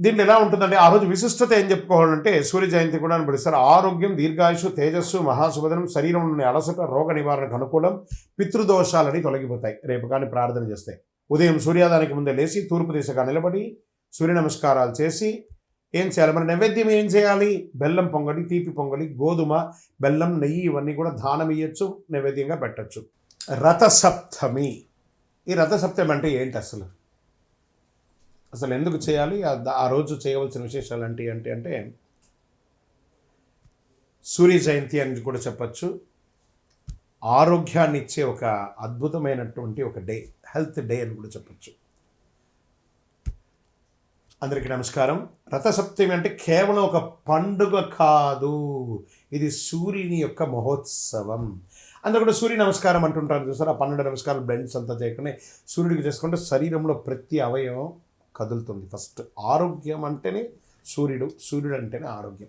దీంట్లో ఎలా ఉంటుందంటే ఆ రోజు విశిష్టత ఏం చెప్పుకోవాలంటే సూర్య జయంతి కూడా అని పిలుస్తారు. ఆరోగ్యం, దీర్ఘాయుషు, తేజస్సు, మహాశుభదనం, శరీరంలోని అలసట, రోగ నివారణకు అనుకూలం, పితృదోషాలని తొలగిపోతాయి రేపు కానీ ప్రార్థన చేస్తే. ఉదయం సూర్యోదయానికి ముందే లేచి తూర్పు దిశగా నిలబడి సూర్య నమస్కారాలు చేసి ఏం చేయాలి, మరి నైవేద్యం ఏం చేయాలి? బెల్లం పొంగలి, తీపి పొంగలి, గోధుమ, బెల్లం, నెయ్యి ఇవన్నీ కూడా దానం ఇయ్యచ్చు, నైవేద్యంగా పెట్టచ్చు. రథసప్తమి. ఈ రథసప్తమి అంటే ఏంటి అసలు? అసలు ఎందుకు చేయాలి? ఆ రోజు చేయవలసిన విశేషాలు అంటే సూర్య జయంతి అని కూడా చెప్పచ్చు. ఆరోగ్యాన్ని ఇచ్చే ఒక అద్భుతమైనటువంటి ఒక డే, హెల్త్ డే అని కూడా చెప్పచ్చు. అందరికీ నమస్కారం. రథసప్తమి అంటే కేవలం ఒక పండుగ కాదు, ఇది సూర్యుని యొక్క మహోత్సవం. అందరూ కూడా సూర్య నమస్కారం అంటుంటారు చూసారు. ఆ 12 నమస్కారాలు బ్లెండ్స్ అంతా చేయకుండా సూర్యుడికి చేసుకుంటే శరీరంలో ప్రతి అవయవం కదులుతుంది. ఫస్ట్ ఆరోగ్యం అంటేనే సూర్యుడు, సూర్యుడు అంటేనే ఆరోగ్యం.